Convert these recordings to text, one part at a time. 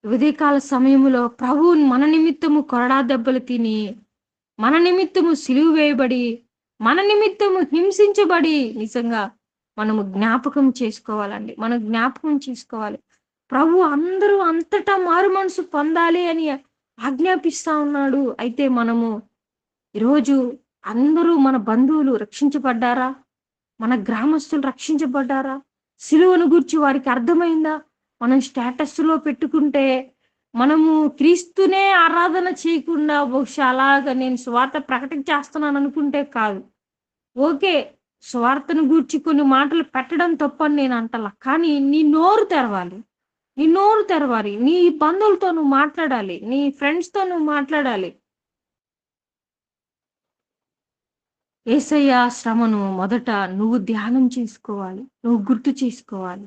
ఉదయకాల సమయములో ప్రభువు మన నిమిత్తము కొరడా దెబ్బలు తిని, మన నిమిత్తము సిలువ వేయబడి, మన నిమిత్తము హింసించబడి నిజంగా మనము జ్ఞాపకం చేసుకోవాలండి. మనం జ్ఞాపకం చేసుకోవాలి. ప్రభు అందరూ అంతటా మారు మనసు పొందాలి అని ఆజ్ఞాపిస్తా ఉన్నాడు. అయితే మనము ఈరోజు అందరూ మన బంధువులు రక్షించబడ్డారా? మన గ్రామస్తులు రక్షించబడ్డారా? సిలువను గూర్చి వారికి అర్థమైందా? మనం స్టేటస్‌లో పెట్టుకుంటే, మనము క్రీస్తునే ఆరాధన చేయకుండా బహుశా అలాగా నేను సువార్త ప్రకటించేస్తున్నాను అనుకుంటే కాదు. ఓకే. సువార్తను గూర్చి కొన్ని మాటలు పెట్టడం తప్పని నేను అంటలా. కానీ నీ నోరు తెరవాలి. నీ నోరు తెరవాలి. నీ బంధువులతో నువ్వు మాట్లాడాలి. నీ ఫ్రెండ్స్‌తో నువ్వు మాట్లాడాలి. యేసయ్య శ్రమను మొదట నువ్వు ధ్యానం చేసుకోవాలి. నువ్వు గుర్తు చేసుకోవాలి.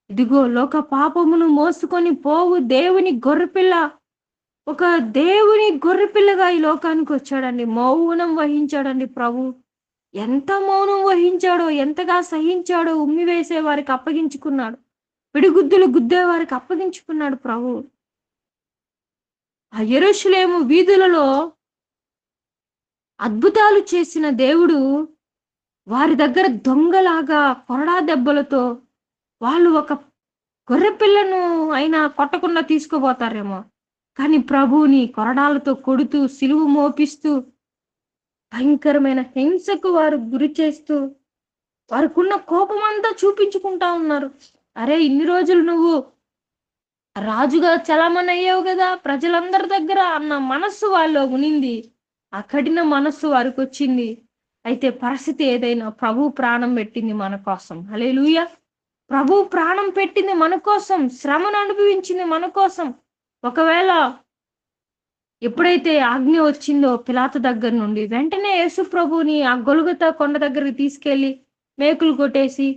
ఇదిగో లోక పాపమును మోసుకొని పోవు దేవుని గొర్రెపిల్ల. ఒక దేవుని గొర్రెపిల్లగా ఈ లోకానికి వచ్చాడండి. మౌనం వహించాడండి ప్రభు. ఎంత మౌనం వహించాడో, ఎంతగా సహించాడో, ఉమ్మి వేసే వారికి అప్పగించుకున్నాడు. పిడిగుద్దులు గుద్దే వారికి అప్పగించుకున్నాడు ప్రభు. ఆ యెరూషలేము వీధులలో అద్భుతాలు చేసిన దేవుడు వారి దగ్గర దొంగలాగా కొరడా దెబ్బలతో వాళ్ళు ఒక గొర్రెపిల్లను అయినా కొట్టకుండా తీసుకుపోతారేమో. కానీ ప్రభువుని కొరడాలతో కొడుతూ, సిలువ మోపిస్తూ, భయంకరమైన హింసకు వారు గురి చేస్తూ, వారికున్న కోపమంతా చూపించుకుంటా ఉన్నారు. అరే! ఇన్ని రోజులు నువ్వు రాజుగా చలామణి అయ్యావు గదా! ప్రజలందరి దగ్గర అన్న మనస్సు వాళ్ళలో ఉనింది. ఆ కఠిన మనస్సు వారికొచ్చింది. అయితే పరిస్థితి ఏదైనా ప్రభువు ప్రాణం పెట్టింది మన కోసం. హల్లెలూయా! ప్రభువు ప్రాణం పెట్టింది మన కోసం. శ్రమను అనుభవించింది మన కోసం. ఒకవేళ ఎప్పుడైతే ఆజ్ఞ వచ్చిందో పిలాతు దగ్గర నుండి వెంటనే యేసు ప్రభువుని ఆ గొల్గొతా కొండ దగ్గరికి తీసుకెళ్ళి మేకులు కొట్టేసి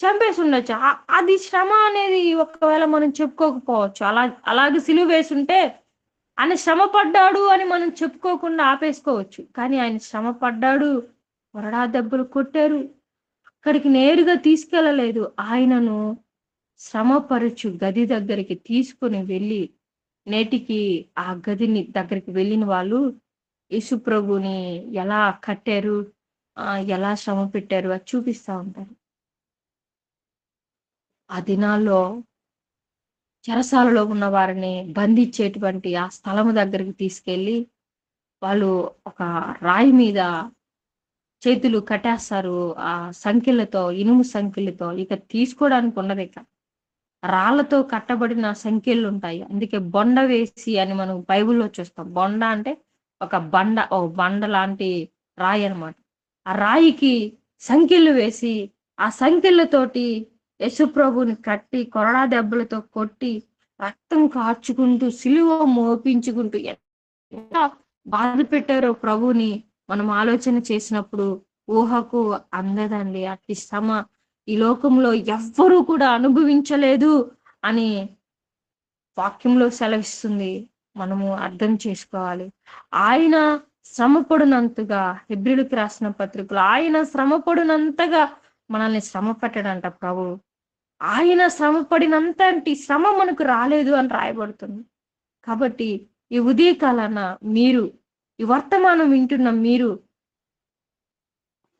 చంపేసి ఉండొచ్చు. అది శ్రమ అనేది ఒకవేళ మనం చెప్పుకోకపోవచ్చు. అలాగే సిలువ వేసుంటే ఆయన శ్రమ పడ్డాడు అని మనం చెప్పుకోకుండా ఆపేసుకోవచ్చు. కానీ ఆయన శ్రమ పడ్డాడు. కొరడా దెబ్బలు కొట్టారు. అక్కడికి నేరుగా తీసుకెళ్ళలేదు. ఆయనను శ్రమపరచు గది దగ్గరికి తీసుకొని వెళ్ళి, నేటికి ఆ గదిని దగ్గరికి వెళ్ళిన వాళ్ళు యేసుప్రభుని ఎలా కట్టారు, ఎలా శ్రమ పెట్టారు అది చూపిస్తా ఉంటారు. ఆ దినాల్లో చెరసాలలో ఉన్న వారిని బంధించేటువంటి ఆ స్థలము దగ్గరికి తీసుకెళ్ళి, వాళ్ళు ఒక రాయి మీద చేతులు కట్టేస్తారు. ఆ సంకెళ్ళతో, ఇనుము సంకెళ్ళతో. ఇక తీసుకోవడానికి ఉండదిక. రాళ్ళతో కట్టబడిన సంకెళ్ళుంటాయి. అందుకే బొండ వేసి అని మనం బైబిల్‌లో చూస్తాం. బొండ అంటే ఒక బండ లాంటి రాయి అన్నమాట. ఆ రాయికి సంకెళ్ళు వేసి, ఆ సంకెళ్ళతోటి యేసుప్రభుని కట్టి, కొరడా దెబ్బలతో కొట్టి, రక్తం కార్చుకుంటూ, సిలువ మోపించుకుంటూ ఎంత బాధ పెట్టారో ప్రభువుని మనం ఆలోచన చేసినప్పుడు ఊహకు అందదండి. అట్టి శ్రమ ఈ లోకంలో ఎవ్వరూ కూడా అనుభవించలేదు అని వాక్యంలో సెలవిస్తుంది. మనము అర్థం చేసుకోవాలి. ఆయన శ్రమపడినంతగా హెబ్రీయులకు రాసిన పత్రికలో ఆయన శ్రమపడినంతగా మనల్ని శ్రమ పెట్టడంట ప్రభు. ఆయన శ్రమపడినంతటి శ్రమ మనకు రాలేదు అని రాయబడుతుంది. కాబట్టి ఈ ఉదయకాలాన మీరు ఈ వర్తమానం వింటున్న మీరు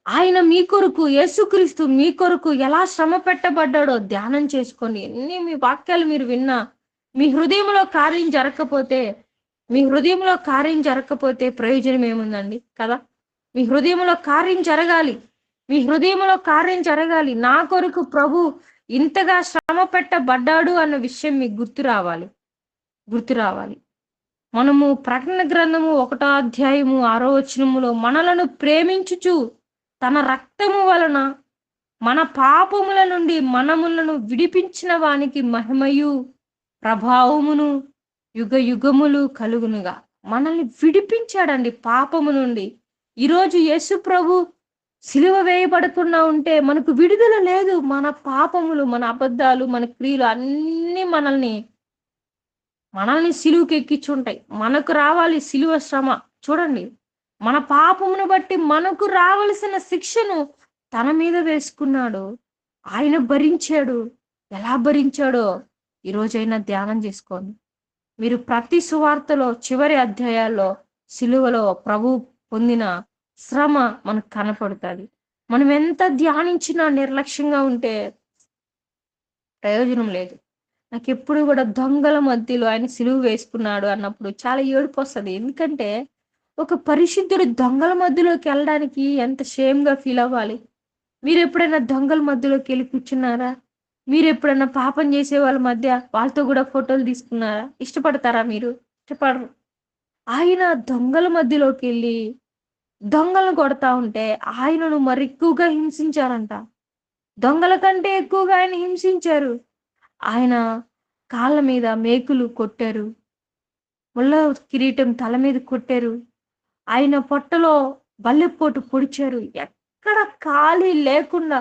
ఆయన మీ కొరకు యేసుక్రీస్తు మీ కొరకు ఎలా శ్రమ పెట్టబడ్డాడో ధ్యానం చేసుకోండి. ఎన్ని మీ వాక్యాలు మీరు విన్నా మీ హృదయంలో కార్యం జరగకపోతే మీ హృదయంలో కార్యం జరగకపోతే ప్రయోజనం ఏముందండి కదా? మీ హృదయంలో కార్యం జరగాలి. మీ హృదయంలో కార్యం జరగాలి. నా కొరకు ప్రభు ఇంతగా శ్రమ పెట్టబడ్డాడు అన్న విషయం మీకు గుర్తు రావాలి. గుర్తు రావాలి. మనము ప్రకటన గ్రంథము 1వ అధ్యాయము 6వ వచనములో మనలను ప్రేమించుచు తన రక్తము వలన మన పాపముల నుండి మనములను విడిపించిన వానికి మహిమయు ప్రభావమును యుగ యుగములు కలుగునుగా. మనల్ని విడిపించాడండి పాపము నుండి. ఈరోజు యేసు ప్రభు సిలువ వేయబడకుండా ఉంటే మనకు విడుదల లేదు. మన పాపములు, మన అబద్ధాలు, మన క్రియలు అన్నీ మనల్ని సిలువకి ఎక్కించుంటాయి. మనకు రావాలి సిలువ శ్రమ. చూడండి, మన పాపమును బట్టి మనకు రావలసిన శిక్షను తన మీద వేసుకున్నాడు. ఆయన భరించాడు. ఎలా భరించాడో ఈరోజైనా ధ్యానం చేసుకోండి. మీరు ప్రతి సువార్తలో చివరి అధ్యాయాల్లో సిలువలో ప్రభు పొందిన శ్రమ మనకు కనపడుతుంది. మనం ఎంత ధ్యానించినా నిర్లక్ష్యంగా ఉంటే ప్రయోజనం లేదు. నాకెప్పుడు కూడా దొంగల మధ్యలో ఆయన సిలువ వేసుకున్నాడు అన్నప్పుడు చాలా ఏడుపు వస్తుంది. ఎందుకంటే ఒక పరిశుద్ధుడు దొంగల మధ్యలోకి వెళ్ళడానికి ఎంత షేమ్‌గా ఫీల్ అవ్వాలి. మీరెప్పుడైనా దొంగల మధ్యలోకి వెళ్ళి కూర్చున్నారా? మీరెప్పుడైనా పాపం చేసే వాళ్ళ మధ్య వాళ్ళతో కూడా ఫోటోలు తీసుకున్నారా? ఇష్టపడతారా మీరు? ఇష్టపడరు. ఆయన దొంగల మధ్యలోకెళ్ళి దొంగలను కొడతా ఉంటే ఆయనను మరి ఎక్కువగా హింసించారంట. దొంగల కంటే ఎక్కువగా ఆయన హింసించారు. ఆయన కాళ్ళ మీద మేకులు కొట్టారు. ముళ్ళ కిరీటం తల మీద కొట్టారు. ఆయన పొట్టలో బల్లెపోటు పొడిచారు. ఎక్కడ ఖాళీ లేకుండా,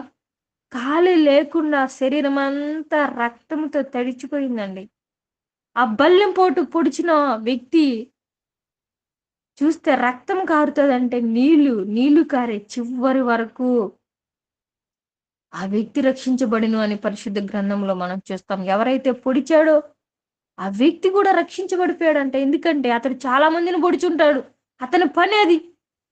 ఖాళీ లేకుండా శరీరమంతా రక్తంతో తడిచిపోయిందండి. ఆ బల్లెం పోటు పొడిచిన వ్యక్తి చూస్తే రక్తం కారుతదంటే నీళ్లు కారే చివరి వరకు ఆ వ్యక్తి రక్షించబడిను అని పరిశుద్ధ గ్రంథంలో మనం చూస్తాం. ఎవరైతే పొడిచాడో ఆ వ్యక్తి కూడా రక్షించబడిపోయాడంట. ఎందుకంటే అతడు చాలా మందిని పొడుచుంటాడు. అతని పని అది.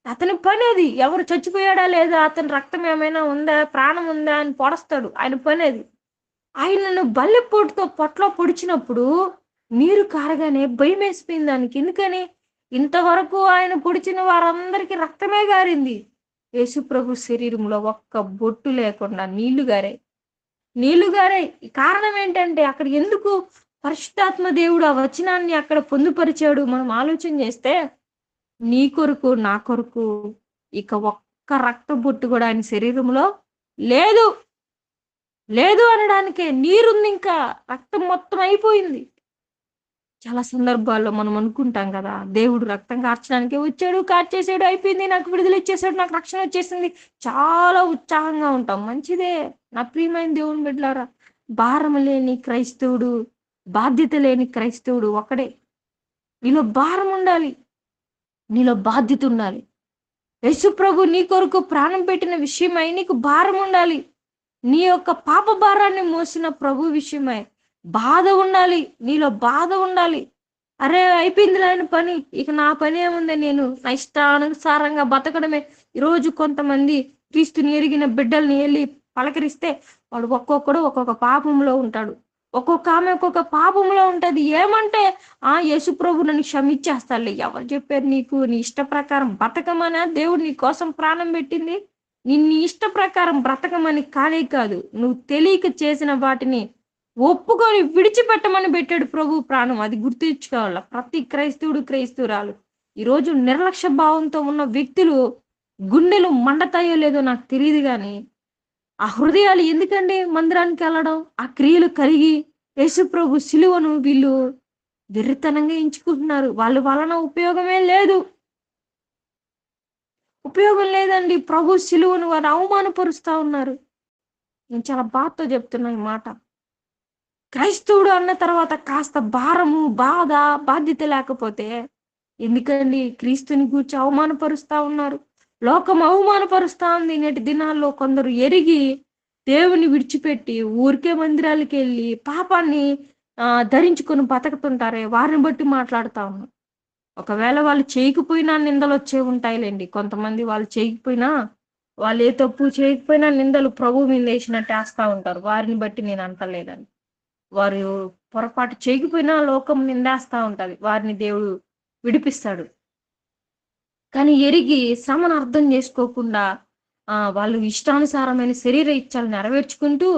అతని పని అది. ఎవరు చచ్చిపోయాడా లేదా? అతని రక్తం ఏమైనా ఉందా? ప్రాణం ఉందా? అని పొడుస్తాడు. ఆయన పని అది. ఆయనను బల్లెపోటుతో పొట్లో పొడిచినప్పుడు నీరు కారగానే భయమేసిపోయింది దానికి. ఎందుకని? ఇంతవరకు ఆయన పొడిచిన వారందరికీ రక్తమే గారింది. యేసుప్రభు శరీరంలో ఒక్క బొట్టు లేకుండా నీళ్లు గారాయి. నీళ్లు గారాయి. కారణం ఏంటంటే అక్కడ ఎందుకు పరిశుద్ధాత్మ దేవుడు ఆ వచనాన్ని అక్కడ పొందుపరిచాడు మనం ఆలోచన చేస్తే, నీ కొరకు, నా కొరకు ఇక ఒక్క రక్త బొట్టు కూడా ఆయన శరీరంలో లేదు. లేదు అనడానికే నీరుంది ఇంకా. రక్తం మొత్తం అయిపోయింది. చాలా సందర్భాల్లో మనం అనుకుంటాం కదా! దేవుడు రక్తం కార్చడానికే వచ్చాడు, కార్చేసాడు, అయిపోయింది. నాకు విడుదల ఇచ్చేసాడు, నాకు రక్షణ వచ్చేసింది. చాలా ఉత్సాహంగా ఉంటాం. మంచిదే. నా ప్రియమైన దేవుని బిడ్డలారా, భారం లేని క్రైస్తవుడు, బాధ్యత లేని క్రైస్తవుడు ఒకడే. నీలో భారం ఉండాలి. నీలో బాధ్యత ఉండాలి. యేసుప్రభు నీ కొరకు ప్రాణం పెట్టిన విషయమై నీకు భారం ఉండాలి. నీ యొక్క పాప భారాన్ని మోసిన ప్రభు విషయమై బాధ ఉండాలి. నీలో బాధ ఉండాలి. అరే అయిపోయింది ఆయన పని, ఇక నా పని ఏముంది, నేను నా ఇష్టానుసారంగా బతకడమే. ఈరోజు కొంతమంది క్రీస్తుని ఎరిగిన బిడ్డల్ని వెళ్ళి పలకరిస్తే వాడు ఒక్కొక్కడు ఒక్కొక్క పాపంలో ఉంటాడు. ఒక్కొక్క ఆమె ఒక్కొక్క పాపంలో ఉంటది. ఏమంటే యేసు ప్రభు నన్ను క్షమించేస్తాడులే. ఎవరు చెప్పారు నీకు? నీ ఇష్ట ప్రకారం బతకమనా దేవుడు నీ కోసం ప్రాణం పెట్టింది? నీ ఇష్ట ప్రకారం బ్రతకమని కానే కాదు. నువ్వు తెలియక చేసిన వాటిని ఒప్పుకొని విడిచిపెట్టమని పెట్టాడు ప్రభు ప్రాణం. అది గుర్తుంచుకోవాల ప్రతి క్రైస్తవుడు, క్రైస్తవురాలు. ఈరోజు నిర్లక్ష్య భావంతో ఉన్న వ్యక్తులు గుండెలు మండతాయో లేదో నాకు తెలియదు కానీ ఆ హృదయాలు ఎందుకండి మందిరానికి వెళ్ళడం? ఆ క్రియలు కలిగి యేసు ప్రభు సిలువను వీళ్ళు వెర్రితనంగా ఎంచుకుంటున్నారు. వాళ్ళ వలన ఉపయోగమే లేదు. ఉపయోగం లేదండి. ప్రభు సిలువను వారు అవమానపరుస్తా ఉన్నారు. నేను చాలా బాధతో చెప్తున్నా ఈ మాట. క్రైస్తవుడు అన్న తర్వాత కాస్త భారము, బాధ, బాధ్యత లేకపోతే ఎందుకండి క్రీస్తుని గూర్చి అవమానపరుస్తా ఉన్నారు. లోకం అవమానపరుస్తా ఉంది. నేటి దినాల్లో కొందరు ఎరిగి దేవుని విడిచిపెట్టి ఊరికే మందిరాలకు వెళ్ళి పాపాన్ని ధరించుకొని బతుకుతుంటారే, వారిని బట్టి మాట్లాడుతా ఉన్నాం. ఒకవేళ వాళ్ళు చేయకపోయినా నిందలు వచ్చే ఉంటాయిలేండి. కొంతమంది వాళ్ళు చేయకపోయినా, వాళ్ళు ఏ తప్పు చేయకపోయినా నిందలు ప్రభు మీద వేసినట్టు వేస్తా ఉంటారు. వారిని బట్టి నేను అంటలేదని. వారు పొరపాటు చేయకపోయినా లోకం నిందేస్తా ఉంటది. వారిని దేవుడు విడిపిస్తాడు. కానీ ఎరిగి శ్రమను అర్థం చేసుకోకుండా వాళ్ళు ఇష్టానుసారమైన శరీర ఇచ్ఛలు నెరవేర్చుకుంటూ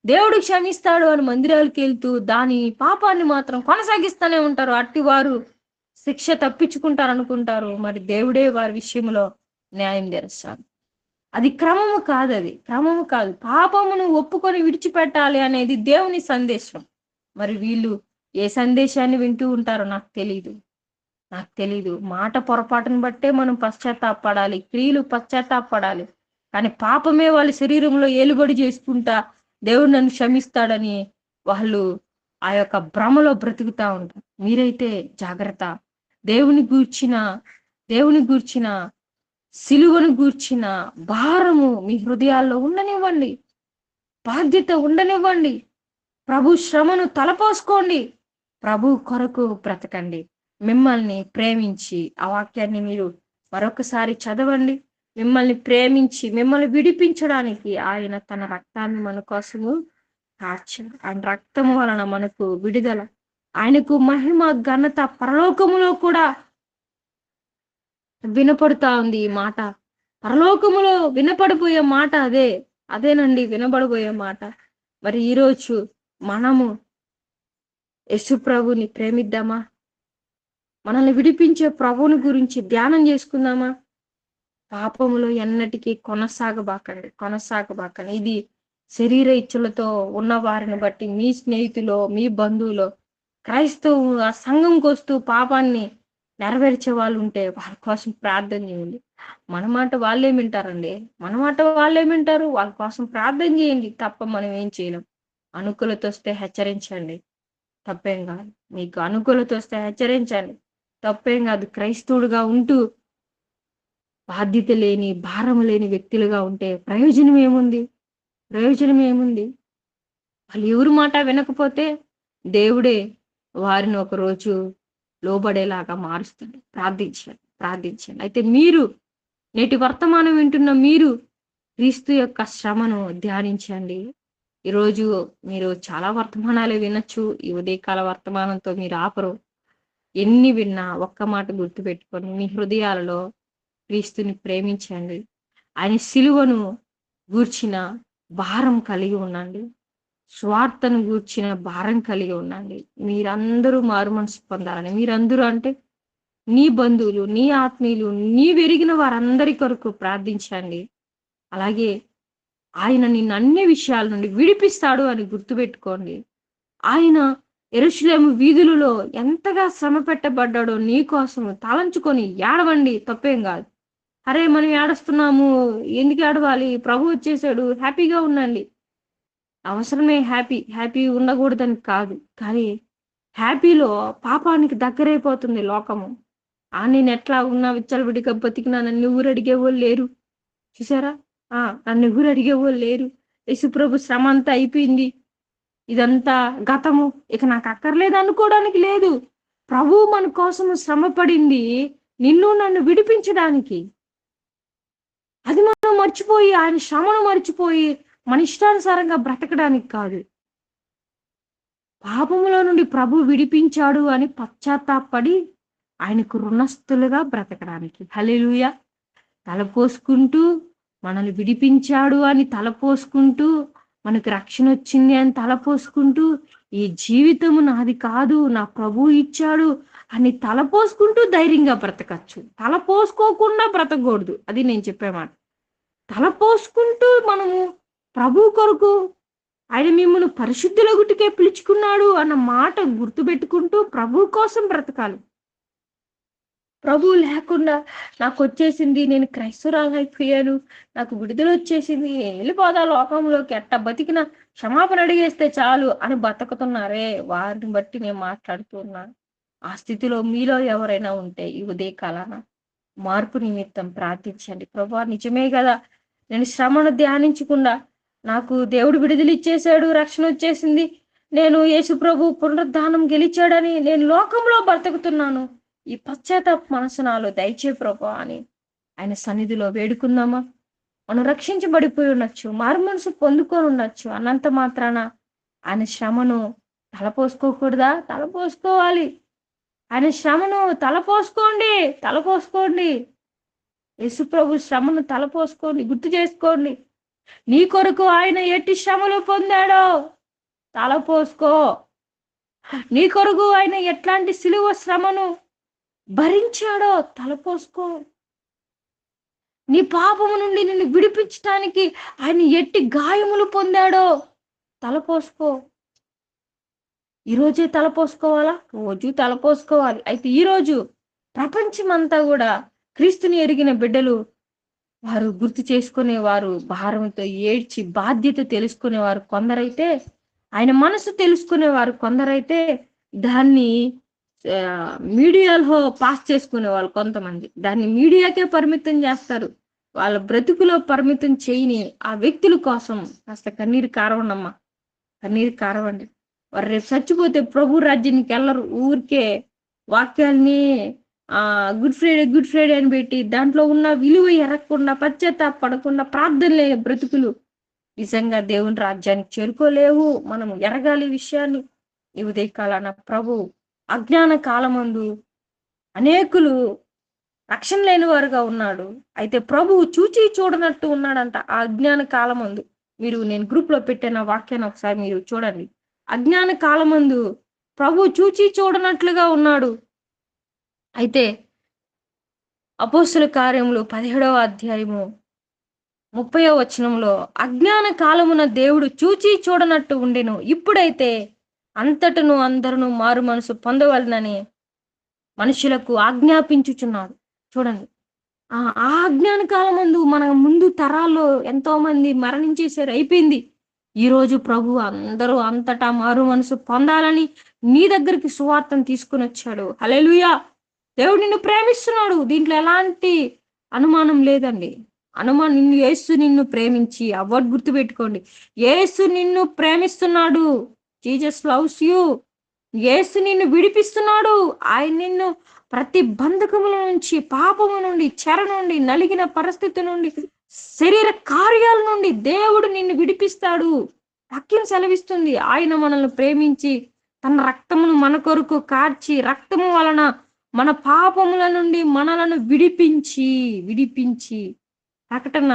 దేవుడు క్షమిస్తాడు అని మందిరాలకు వెళ్తూ దాని పాపాన్ని మాత్రం కొనసాగిస్తూనే ఉంటారు. అట్టి వారు శిక్ష తప్పించుకుంటారు అనుకుంటారు. మరి దేవుడే వారి విషయంలో న్యాయం తీరుస్తాడు. అది క్రమము కాదు. అది క్రమము కాదు. పాపమును ఒప్పుకొని విడిచిపెట్టాలి అనేది దేవుని సందేశం. మరి వీళ్ళు ఏ సందేశాన్ని వింటూ ఉంటారో నాకు తెలీదు. మాట పొరపాటును బట్టే మనం పశ్చాత్తాపడాలి. క్రియలు పశ్చాత్తాపడాలి. కానీ పాపమే వాళ్ళ శరీరంలో ఏలుబడి చేసుకుంటా దేవుడు నన్ను క్షమిస్తాడని వాళ్ళు ఆ యొక్క భ్రమలో బ్రతుకుతా ఉంటారు. మీరైతే జాగ్రత్త. దేవుని గూర్చిన సిలువను గూర్చిన భారము మీ హృదయాల్లో ఉండనివ్వండి. బాధ్యత ఉండనివ్వండి. ప్రభు శ్రమను తలపోసుకోండి. ప్రభు కొరకు బ్రతకండి. మిమ్మల్ని ప్రేమించి ఆ వాక్యాన్ని మీరు మరొకసారి చదవండి. మిమ్మల్ని ప్రేమించి మిమ్మల్ని విడిపించడానికి ఆయన తన రక్తాన్ని మన కోసము కార్చాడు. ఆయన రక్తము వలన మనకు విడుదల. ఆయనకు మహిమ, ఘనత పరలోకములో కూడా వినపడుతా ఉంది ఈ మాట. పరలోకములో వినపడబోయే మాట అదే. అదేనండి వినబడబోయే మాట. మరి ఈరోజు మనము యేసు ప్రభుని ప్రేమిద్దామా? మనల్ని విడిపించే ప్రభువుని గురించి ధ్యానం చేసుకుందామా? పాపములో ఎన్నటికీ కొనసాగబాకండి. ఇది శరీర ఇచ్ఛలతో ఉన్న వారిని బట్టి మీ స్నేహితులో, మీ బంధువులో క్రైస్తవు ఆ సంఘంకి వస్తూ పాపాన్ని నెరవేర్చే వాళ్ళు ఉంటే వాళ్ళ కోసం ప్రార్థన చేయండి. మన మాట వాళ్ళేం వింటారండి? మన మాట వాళ్ళేం వింటారు? వాళ్ళ కోసం ప్రార్థన చేయండి తప్ప మనం ఏం చేయలేం. అనుకూలత వస్తే హెచ్చరించండి, తప్పేం కాదు. మీకు అనుకూలత వస్తే హెచ్చరించండి, తప్పేం కాదు. క్రైస్తవుడుగా ఉంటూ బాధ్యత లేని, భారం లేని వ్యక్తులుగా ఉంటే ప్రయోజనం ఏముంది? వాళ్ళు ఎవరి మాట వినకపోతే దేవుడే వారిని ఒకరోజు లోబడేలాగా మారుస్తాడు. ప్రార్థించండి. అయితే మీరు నేటి వర్తమానం వింటున్న మీరు క్రీస్తు యొక్క శ్రమను ధ్యానించండి. ఈరోజు మీరు చాలా వర్తమానాలు వినొచ్చు. ఈ ఉదయకాల వర్తమానంతో మీరు ఆపరు. ఎన్ని విన్నా ఒక్క మాట గుర్తుపెట్టుకొని మీ హృదయాలలో క్రీస్తుని ప్రేమించండి. ఆయన సిలువను గూర్చిన భారం కలిగి ఉండండి. స్వార్థను గూర్చిన భారం కలిగి ఉండండి. మీరందరూ మారు మనసు పొందాలని. మీరందరూ అంటే నీ బంధువులు, నీ ఆత్మీయులు, నీ వెరిగిన వారందరి కొరకు ప్రార్థించండి. అలాగే ఆయన నిన్ను అన్ని విషయాల నుండి విడిపిస్తాడు అని గుర్తుపెట్టుకోండి. ఆయన యెరూషలేము వీధులలో ఎంతగా శ్రమ పెట్టబడ్డాడో నీ కోసం తలంచుకొని ఏడవండి, తప్పేం కాదు. అరే మనం ఏడుస్తున్నాము, ఎందుకు ఏడవాలి? ప్రభు వచ్చేసాడు, హ్యాపీగా ఉండండి. అవసరమే హ్యాపీ ఉండకూడదని కాదు, కానీ హ్యాపీలో పాపానికి దగ్గరైపోతుంది లోకము. నేను ఎట్లా ఉన్నా విచ్చలవిడిగా బతికినా నన్ను ఎవరు అడిగేవాళ్ళు లేరు. చూసారా? నన్ను ఎవరు అడిగేవాళ్ళు లేరు. యేసుప్రభు శ్రమ అంతా అయిపోయింది, ఇదంతా గతము, ఇక నాకు అక్కర్లేదు అనుకోవడానికి లేదు. ప్రభు మన కోసం శ్రమ పడింది నిన్ను నన్ను విడిపించడానికి. అది మనం మర్చిపోయి, ఆయన శ్రమను మర్చిపోయి మన ఇష్టానుసారంగా బ్రతకడానికి కాదు. పాపములో నుండి ప్రభు విడిపించాడు అని పశ్చాత్తాపడి ఆయనకు రుణస్థులుగా బ్రతకడానికి. హల్లెలూయా. తలపోసుకుంటూ మనల్ని విడిపించాడు అని తలపోసుకుంటూ, మనకు రక్షణ వచ్చింది అని తలపోసుకుంటూ, ఈ జీవితము నాది కాదు, నా ప్రభు ఇచ్చాడు అని తలపోసుకుంటూ ధైర్యంగా బ్రతకచ్చు. తలపోసుకోకుండా బ్రతకూడదు. అది నేను చెప్పే మాట. తలపోసుకుంటూ మనము ప్రభు కొరకు, ఆయన మిమ్మల్ని పరిశుద్ధుల గుటికే పిలుచుకున్నాడు అన్న మాట గుర్తుపెట్టుకుంటూ ప్రభు కోసం బ్రతకాలి. ప్రభు లేకుండా నాకు వచ్చేసింది, నేను క్రైస్తవురాలు అయిపోయాను, నాకు విడుదల వచ్చేసింది, నేను వెళ్ళిపోదా లోకంలోకి, ఎట్ట బతికిన క్షమాపణ అడిగేస్తే చాలు అని బతుకుతున్నారే, వారిని బట్టి నేను మాట్లాడుతున్నాను. ఆ స్థితిలో మీలో ఎవరైనా ఉంటే ఈ ఉదయకాలాన మార్పు నిమిత్తం ప్రార్థించండి. ప్రభు నిజమే కదా, నేను శ్రమను ధ్యానించకుండా నాకు దేవుడు విడుదల ఇచ్చేశాడు, రక్షణ వచ్చేసింది, నేను యేసు ప్రభు పునరుద్ధానం గెలిచాడని నేను లోకంలో బ్రతుకుతున్నాను, ఈ పశ్చాత్తాప మనసు నాలో దయచే ప్రభు అని ఆయన సన్నిధిలో వేడుకుందామా? మనం రక్షించబడిపోయి ఉండొచ్చు, మారు మనసు పొందుకొని ఉండొచ్చు, అన్నంత మాత్రాన ఆయన శ్రమను తలపోసుకోకూడదా? తలపోసుకోవాలి. ఆయన శ్రమను తలపోసుకోండి. యేసు ప్రభు శ్రమను తలపోసుకోండి, గుర్తు చేసుకోండి. నీ కొరకు ఆయన ఎట్టి శ్రమలు పొందాడో తలపోసుకో. నీ కొరకు ఆయన ఎట్లాంటి సిలువ శ్రమను భరించాడో తలపోసుకో. నీ పాపము నుండి నిన్ను విడిపించడానికి ఆయన ఎట్టి గాయములు పొందాడో తలపోసుకో. ఈరోజే తలపోసుకోవాలా? రోజు తలపోసుకోవాలి. అయితే ఈరోజు ప్రపంచమంతా కూడా క్రీస్తుని ఎరిగిన బిడ్డలు వారు గుర్తు చేసుకునేవారు, భారంతో ఏడ్చి బాధ్యత తెలుసుకునేవారు కొందరైతే, ఆయన మనసు తెలుసుకునేవారు కొందరైతే, దాన్ని మీడియాలో పాస్ చేసుకునే వాళ్ళు కొంతమంది దాన్ని మీడియాకే పరిమితం చేస్తారు. వాళ్ళ బ్రతుకులో పరిమితం చేయని ఆ వ్యక్తుల కోసం కాస్త కన్నీరు కారవండమ్మా, కన్నీరు కారవండి. వారు రేపు చచ్చిపోతే ప్రభు రాజ్యానికి వెళ్ళరు. ఊరికే వాక్యాల్ని గుడ్ ఫ్రైడే అని పెట్టి దాంట్లో ఉన్న విలువ ఎరగకుండా పశ్చాత్తాపడకుండా ప్రార్థన లేని బ్రతుకులు నిజంగా దేవుని రాజ్యానికి చేరుకోలేవు. మనం ఎరగాలి ఈ విషయాన్ని. ఈ ఉదయకాలాన ప్రభు అజ్ఞాన కాలమందు అనేకులు రక్షణ లేని వారుగా ఉన్నాడు. అయితే ప్రభువు చూచి చూడనట్టు ఉన్నాడంట ఆ అజ్ఞాన కాలమందు. నేను గ్రూప్ లో పెట్టిన వాక్యాన్ని ఒకసారి మీరు చూడండి. అజ్ఞాన కాలమందు ప్రభు చూచి చూడనట్లుగా ఉన్నాడు. అయితే అపోస్తుల కార్యములు 17వ అధ్యాయము 30వ వచనంలో అజ్ఞాన కాలమున దేవుడు చూచి చూడనట్టు ఉండెను, ఇప్పుడైతే అంతటను అందరూ మారు మనసు పొందవలనని మనుషులకు ఆజ్ఞాపించుచున్నాడు. చూడండి, ఆ అజ్ఞాన కాలమందు మన ముందు తరాల్లో ఎంతో మంది మరణించేసారు, అయిపోయింది. ఈ రోజు ప్రభు అందరూ అంతటా మారు మనసు పొందాలని నీ దగ్గరికి సువార్తను తీసుకుని వచ్చాడు. హల్లెలూయా. దేవుడు నిన్ను ప్రేమిస్తున్నాడు, దీంట్లో ఎలాంటి అనుమానం లేదండి. యేసు నిన్ను ప్రేమించి ఆ వర్డ్ గుర్తుపెట్టుకోండి. యేసు నిన్ను ప్రేమిస్తున్నాడు. Jesus loves you. యేసు నిన్ను విడిపిస్తున్నాడు. ఆయన నిన్ను ప్రతి బంధకముల నుంచి, పాపము నుండి, చెర నుండి, నలిగిన పరిస్థితి నుండి, శరీర కార్యాల నుండి దేవుడు నిన్ను విడిపిస్తాడు. వాక్యం సెలవిస్తుంది, ఆయన మనల్ని ప్రేమించి తన రక్తమును మన కొరకు కార్చి రక్తము వలన మన పాపముల నుండి మనలను విడిపించి ప్రకటన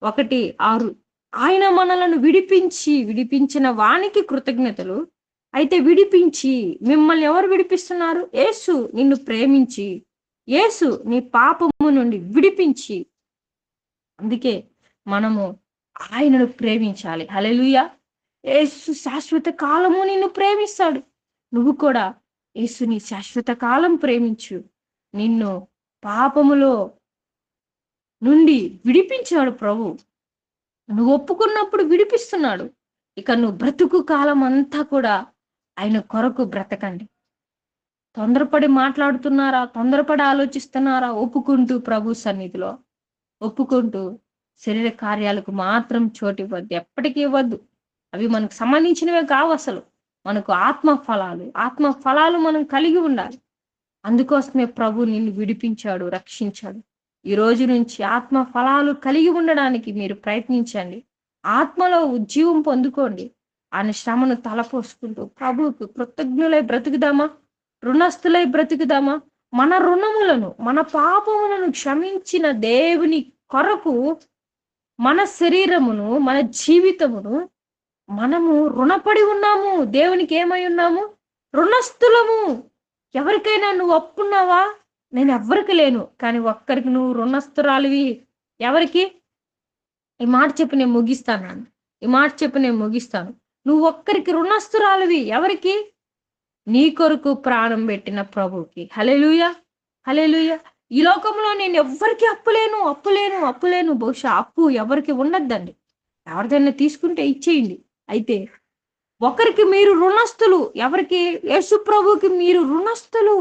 1:6 ఆయన మనలను విడిపించిన వానికి కృతజ్ఞతలు. అయితే విడిపించి మిమ్మల్ని ఎవరు విడిపిస్తున్నారు? యేసు నిన్ను ప్రేమించి, యేసు నీ పాపము నుండి విడిపించి. అందుకే మనము ఆయనను ప్రేమించాలి. హల్లెలూయా. యేసు శాశ్వత కాలము నిన్ను ప్రేమిస్తాడు. నువ్వు కూడా యేసుని శాశ్వత కాలం ప్రేమించు. నిన్ను పాపములో నుండి విడిపించాడు ప్రభు. నువ్వు ఒప్పుకున్నప్పుడు విడిపిస్తున్నాడు. ఇక నువ్వు బ్రతుకు కాలం అంతా కూడా ఆయన కొరకు బ్రతకండి. తొందరపడి మాట్లాడుతున్నారా? తొందరపడి ఆలోచిస్తున్నారా? ఒప్పుకుంటూ ప్రభు సన్నిధిలో ఒప్పుకుంటూ శరీర కార్యాలకు మాత్రం చోటు ఇవ్వద్దు, ఎప్పటికీ ఇవ్వద్దు. అవి మనకు సంబంధించినవే కావు. అసలు మనకు ఆత్మ ఫలాలు మనం కలిగి ఉండాలి. అందుకోసమే ప్రభు నిన్ను విడిపించాడు, రక్షించాడు. ఈ రోజు నుంచి ఆత్మ ఫలాలు కలిగి ఉండడానికి మీరు ప్రయత్నించండి. ఆత్మలో ఉజ్జీవం పొందుకోండి. ఆయన శ్రమను తలపోసుకుంటూ ప్రభువుకు కృతజ్ఞులై బ్రతుకుదామా, రుణస్థులై బ్రతుకుదామా. మన రుణములను, మన పాపములను క్షమించిన దేవుని కొరకు మన శరీరమును, మన జీవితమును మనము రుణపడి ఉన్నాము. దేవునికి ఏమై ఉన్నాము? రుణస్థులము. ఎవరికైనా నువ్వు ఒప్పుకున్నావా? నేను ఎవ్వరికి లేను, కానీ ఒక్కరికి నువ్వు రుణస్థురాలివి. ఎవరికి? ఈ మాట చెప్పి నేను ముగిస్తాను. నువ్వు ఒక్కరికి రుణస్థురాలివి. ఎవరికి? నీ కొరకు ప్రాణం పెట్టిన ప్రభువుకి. హల్లెలూయా. ఈ లోకంలో నేను ఎవ్వరికి అప్పులేను. బహుశా అప్పు ఎవరికి ఉండద్దండి. ఎవరిదైనా తీసుకుంటే ఇచ్చేయండి. అయితే ఒకరికి మీరు రుణస్థులు. ఎవరికి? యేసు ప్రభువుకి మీరు రుణస్థులు.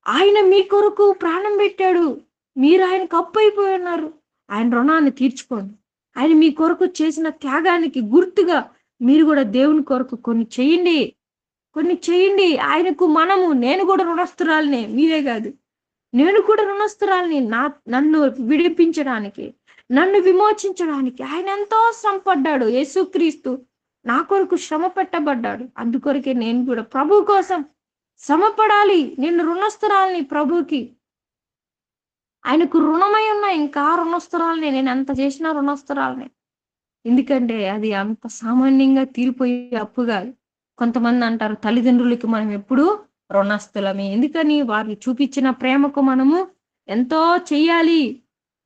ఆయన మీ కొరకు ప్రాణం పెట్టాడు. మీరు ఆయనకు అప్పు అయిపోయి ఉన్నారు. ఆయన రుణాన్ని తీర్చుకోండి. ఆయన మీ కొరకు చేసిన త్యాగానికి గుర్తుగా మీరు కూడా దేవుని కొరకు కొన్ని చేయండి. ఆయనకు నేను కూడా రుణస్థురాలనే, మీరే కాదు, నేను కూడా రుణస్థురాలని. నన్ను విడిపించడానికి, నన్ను విమోచించడానికి ఆయన ఎంతో శ్రమపడ్డాడు. యేసుక్రీస్తు నా కొరకు శ్రమ పెట్టబడ్డాడు. అందుకొరకే నేను కూడా ప్రభు కోసం శ్రమపడాలి. నేను రుణస్థురాలని ప్రభుకి. ఆయనకు రుణమై ఉన్నా ఇంకా రుణస్థురాలనే. నేను ఎంత చేసినా రుణస్థురాలనే. ఎందుకంటే అది అంత సామాన్యంగా తీరిపోయే అప్పు కాదు. కొంతమంది అంటారు తల్లిదండ్రులకి మనం ఎప్పుడు రుణస్థులమే. ఎందుకని? వారు చూపించిన ప్రేమకు మనము ఎంతో చెయ్యాలి.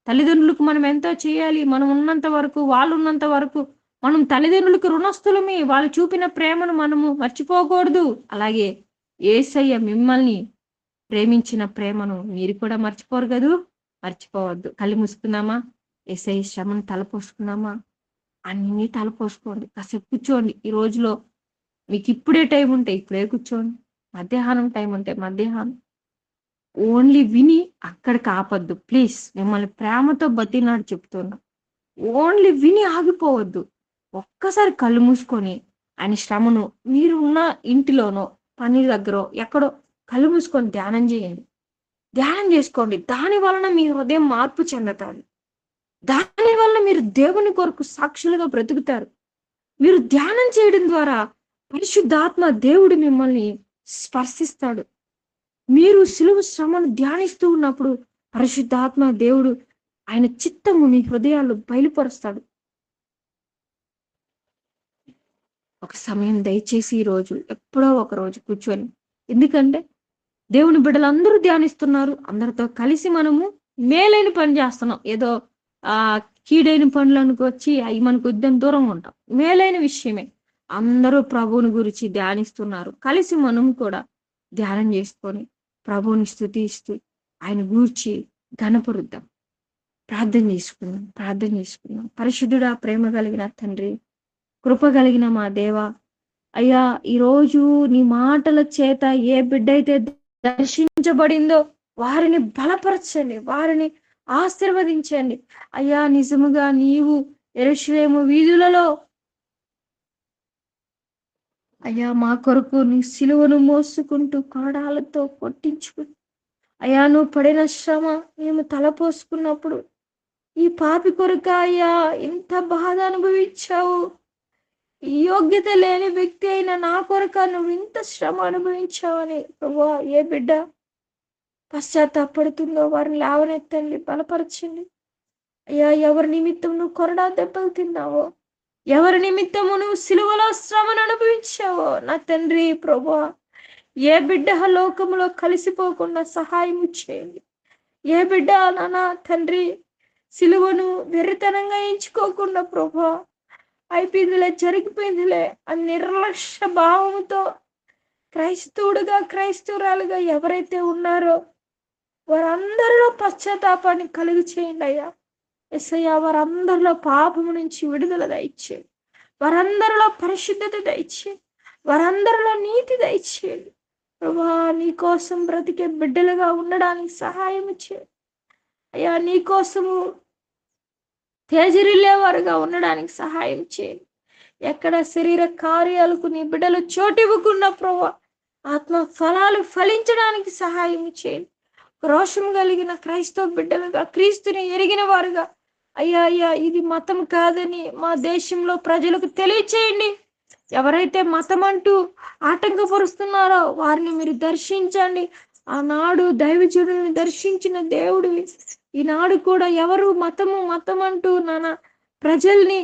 తల్లిదండ్రులకు మనం ఎంతో చేయాలి. మనం ఉన్నంత వరకు, వాళ్ళు ఉన్నంత వరకు మనం తల్లిదండ్రులకు రుణస్థులమే. వాళ్ళు చూపిన ప్రేమను మనము మర్చిపోకూడదు. అలాగే యేసయ్య మిమ్మల్ని ప్రేమించిన ప్రేమను మీరు కూడా మర్చిపోవద్దు. కళ్ళు మూసుకుందామా? యేసయ్య శ్రమను తలపోసుకుందామా? అన్ని తలపోసుకోండి. కాసేపు కూర్చోండి. ఈ రోజులో మీకు ఇప్పుడే టైం ఉంటే ఇప్పుడే కూర్చోండి. మధ్యాహ్నం టైం ఉంటే మధ్యాహ్నం. ఓన్లీ విని అక్కడికి ఆపద్దు ప్లీజ్. మిమ్మల్ని ప్రేమతో బతినాడు చెప్తున్నా. ఓన్లీ విని ఆగిపోవద్దు. ఒక్కసారి కళ్ళు మూసుకొని ఆయన శ్రమను మీరున్న ఇంటిలోనో, పని దగ్గరో, ఎక్కడో కళ్ళు మూసుకొని ధ్యానం చేయండి. ధ్యానం చేసుకోండి. దాని వలన మీ హృదయం మార్పు చెందుతాది. దాని వలన మీరు దేవుని కొరకు సాక్షులుగా బ్రతుకుతారు. మీరు ధ్యానం చేయడం ద్వారా పరిశుద్ధాత్మ దేవుడు మిమ్మల్ని స్పర్శిస్తాడు. మీరు సిలువ శ్రమను ధ్యానిస్తూ ఉన్నప్పుడు పరిశుద్ధాత్మ దేవుడు ఆయన చిత్తము మీ హృదయాలు బయలుపరుస్తాడు. ఒక సమయం దయచేసి ఈ రోజు ఎప్పుడో ఒక రోజు కూర్చొని, ఎందుకంటే దేవుని బిడ్డలందరూ ధ్యానిస్తున్నారు. అందరితో కలిసి మనము మేలైన పని చేస్తున్నాం. ఏదో ఆ కీడైన పనులకు వచ్చి అవి మనకు ఉద్యమం దూరంగా ఉంటాం. మేలైన విషయమే. అందరూ ప్రభువుని గురించి ధ్యానిస్తున్నారు. కలిసి మనం కూడా ధ్యానం చేసుకొని ప్రభువుని స్తుతిస్తూ ఆయన గూర్చి ఘనపరుద్దాం. ప్రార్థన చేసుకుందాం. పరిశుద్ధుడా, ప్రేమ కలిగిన తండ్రి, కృప కలిగిన మా దేవ, అయ్యా ఈరోజు నీ మాటల చేత ఏ బిడ్డ అయితే దర్శించబడిందో వారిని బలపరచండి, వారిని ఆశీర్వదించండి. అయ్యా నిజముగా నీవు యెరూషలేము వీధులలో అయ్యా మా కొరకు నీ సిలువను మోసుకుంటూ కొరడాలతో కొట్టించుకుని, అయ్యా నువ్వు పడిన శ్రమ మేము తలపోసుకున్నప్పుడు ఈ పాపి కొరకు అయ్యా ఇంత బాధ అనుభవించావు. ఈ యోగ్యత లేని వ్యక్తి అయిన నా కొరక నువ్వు ఇంత శ్రమ అనుభవించావని ప్రభువా, ఏ బిడ్డ పశ్చాత్తాపడుతుందో వారిని లేవనెత్తండి, బలపరచండి. అయ్యా ఎవరి నిమిత్తం నువ్వు కొరడా దెబ్బలు తిన్నావో, ఎవరి నిమిత్తము నువ్వు సిలువలో శ్రమను అనుభవించావో నా తండ్రి ప్రభువా, ఏ బిడ్డ లోకములో కలిసిపోకుండా సహాయం చేయండి. ఏ బిడ్డ నానా తండ్రి సిలువను వెర్రితనంగా ఎంచుకోకుండా ప్రభువా, అయిపోయిందిలే జరిగిపోయిందిలే అని నిర్లక్ష్య భావముతో క్రైస్తవుడుగా క్రైస్తవురాలుగా ఎవరైతే ఉన్నారో వారందరిలో పశ్చాత్తాపాన్ని కలుగు చేయండి అయ్యా. యేసయ్యా వారందరిలో పాపము నుంచి విడుదల దయచేయండి. వారందరిలో పరిశుద్ధత దయచేయండి. వారందరిలో నీతి దయచేయండి. ప్రభా నీ కోసం బ్రతికే బిడ్డలుగా ఉండడానికి సహాయం చేయండి అయ్యా. నీ కోసము తేజరిల్లేవారుగా ఉండడానికి సహాయం చేయండి. ఎక్కడ శరీర కార్యాలకు నీ బిడ్డలు చోటివ్వకుండా ప్రభా ఆత్మ ఫలాలు ఫలించడానికి సహాయం చేయండి. రోషం కలిగిన క్రైస్తవ బిడ్డలుగా, క్రీస్తుని ఎరిగిన వారుగా అయ్యా ఇది మతం కాదని మా దేశంలో ప్రజలకు తెలియచేయండి. ఎవరైతే మతం అంటూ ఆటంకపరుస్తున్నారో వారిని మీరు దర్శించండి. ఆనాడు దైవజనుడిని దర్శించిన దేవుడివి ఈనాడు కూడా ఎవరు మతం అంటూ నానా ప్రజల్ని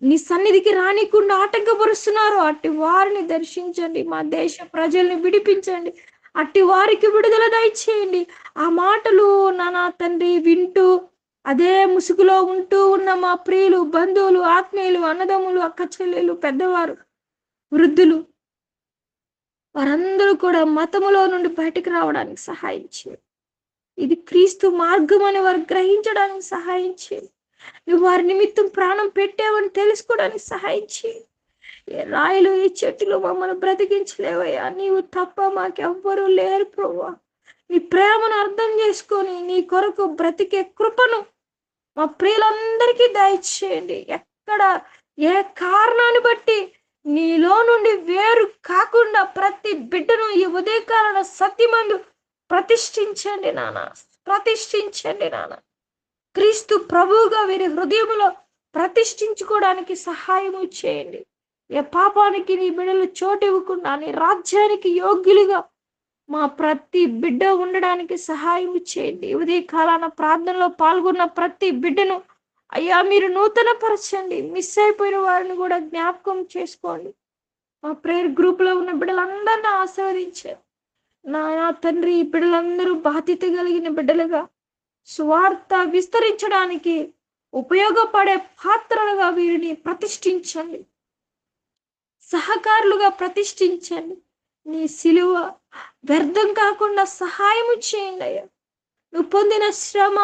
నీ సన్నిధికి రానికుండా ఆటంకపరుస్తున్నారు. అట్టి వారిని దర్శించండి. మా దేశ ప్రజల్ని విడిపించండి. అట్టి వారికి విడుదల దయచేయండి. ఆ మాటలు నానా తండ్రి వింటూ అదే ముసుగులో ఉంటూ ఉన్న మా ప్రియులు, బంధువులు, ఆత్మీయులు, అన్నదమ్ములు, అక్క చెల్లెలు, పెద్దవారు, వృద్ధులు వారందరూ కూడా మతములో నుండి బయటకు రావడానికి సహాయం చేయండి. ఇది క్రీస్తు మార్గం అని వారు గ్రహించడానికి సహాయం చేయండి. నువ్వు వారి నిమిత్తం ప్రాణం పెట్టావని తెలుసుకోవడానికి సహాయం చేయండి. ఏ రాయలు ఈ చెట్టులు మమ్మల్ని బ్రతికించలేవయ్యా, నీవు తప్ప మాకెవ్వరూ లేరు ప్రభువా. నీ ప్రేమను అర్థం చేసుకొని నీ కొరకు బ్రతికే కృపను మా ప్రియులందరికీ దయచేయండి. ఎక్కడ ఏ కారణాన్ని బట్టి నీలో నుండి వేరు కాకుండా ప్రతి బిడ్డను ఈ ఉదయకాలన సత్యమందు ప్రతిష్ఠించండి నాన్న. క్రీస్తు ప్రభువుగా వీరి హృదయంలో ప్రతిష్ఠించుకోవడానికి సహాయము చేయండి. ఏ పాపానికి నీ బిడ్డలు చోటు ఇవ్వకుండా నీ రాజ్యానికి యోగ్యులుగా మా ప్రతి బిడ్డ ఉండడానికి సహాయం చేయండి. ఉదయకాలాన ప్రార్థనలో పాల్గొన్న ప్రతి బిడ్డను అయ్యా మీరు నూతన పరచండి. మిస్ అయిపోయిన వారిని కూడా జ్ఞాపకం చేసుకోండి. మా ప్రేయర్ గ్రూప్ లో ఉన్న బిడ్డలందరినీ ఆశీర్వదించారు. నా తండ్రి ఈ బిడ్డలందరూ బాధ్యత కలిగిన బిడ్డలుగా సువార్త విస్తరించడానికి ఉపయోగపడే పాత్రలుగా వీరిని ప్రతిష్ఠించండి. సహకారులుగా ప్రతిష్ఠించండి. నీ సిలువ వ్యర్థం కాకుండా సహాయము చేయండి అయ్యా. నువ్వు పొందిన శ్రమ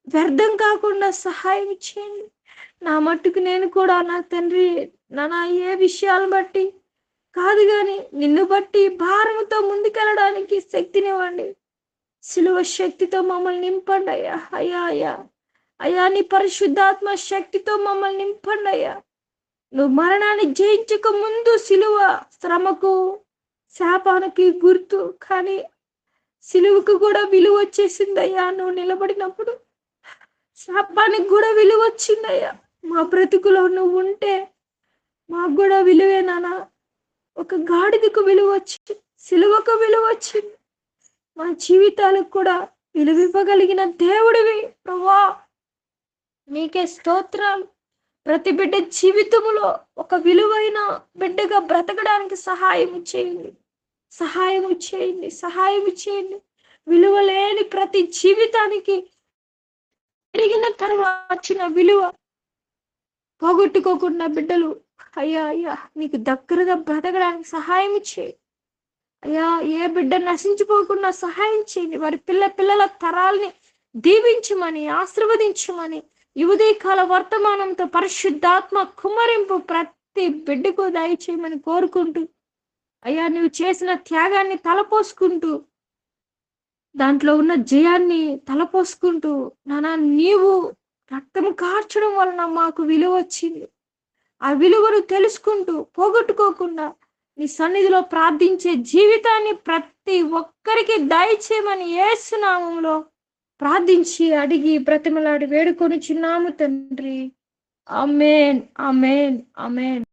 వ్యర్థం కాకుండా సహాయం చేయండి. నా మట్టుకు నేను కూడా నా తండ్రి నా ఏ విషయాలను బట్టి కాదు గాని నిన్ను బట్టి భారంతో ముందుకెళ్ళడానికి శక్తినివ్వండి. సిలువ శక్తితో మమ్మల్ని నింపండి అయ్యా. అయ్యా నీ పరిశుద్ధాత్మ శక్తితో మమ్మల్ని నింపండి అయ్యా. నువ్వు మరణాన్ని జయించక ముందు సిలువ శ్రమకు శాపానికి గుర్తు. కానీ సిలువకు కూడా విలువ వచ్చేసిందయ్యా. నువ్వు నిలబడినప్పుడు శాపానికి కూడా విలువ వచ్చిందయ్యా. మా బ్రతుకులో నువ్వు ఉంటే మాకు కూడా విలువేనా. ఒక గాడిదకు విలువ వచ్చింది, సిలువకు విలువ వచ్చింది. మా జీవితాలకు కూడా విలువివ్వగలిగిన దేవుడివి ప్రభువా, నీకే స్తోత్రాలు. ప్రతి బిడ్డ జీవితంలో ఒక విలువైన బిడ్డగా బ్రతకడానికి సహాయం చేయండి, సహాయం చేయండి, సహాయం చేయండి. విలువ లేని ప్రతి జీవితానికి పెరిగిన తర్వాత వచ్చిన విలువ పోగొట్టుకోకుండా బిడ్డలు అయ్యా అయ్యా నీకు దగ్గరగా బ్రతకడానికి సహాయం చేయి అయ్యా. ఏ బిడ్డ నశించిపోకుండా సహాయం చేయండి. వారి పిల్లల తరాల్ని దీవించమని, ఆశీర్వదించమని ఈ ఉదయకాల వర్తమానంతో పరిశుద్ధాత్మ కుమ్మరింపు ప్రతి బిడ్డకు దయచేయమని కోరుకుంటూ, అయ్యా నువ్వు చేసిన త్యాగాన్ని తలపోసుకుంటూ, దాంట్లో ఉన్న జయాన్ని తలపోసుకుంటూ, నానా నీవు రక్తం కార్చడం వలన మాకు విలువ వచ్చింది. ఆ విలువను తెలుసుకుంటూ పోగొట్టుకోకుండా నీ సన్నిధిలో ప్రార్థించే జీవితాన్ని ప్రతి ఒక్కరికి దయచేయమని యేసు నామములో ప్రార్థించి అడిగి బ్రతిమలాడి వేడుకొనుచున్నాము తండ్రి. ఆమేన్, ఆమేన్, ఆమేన్.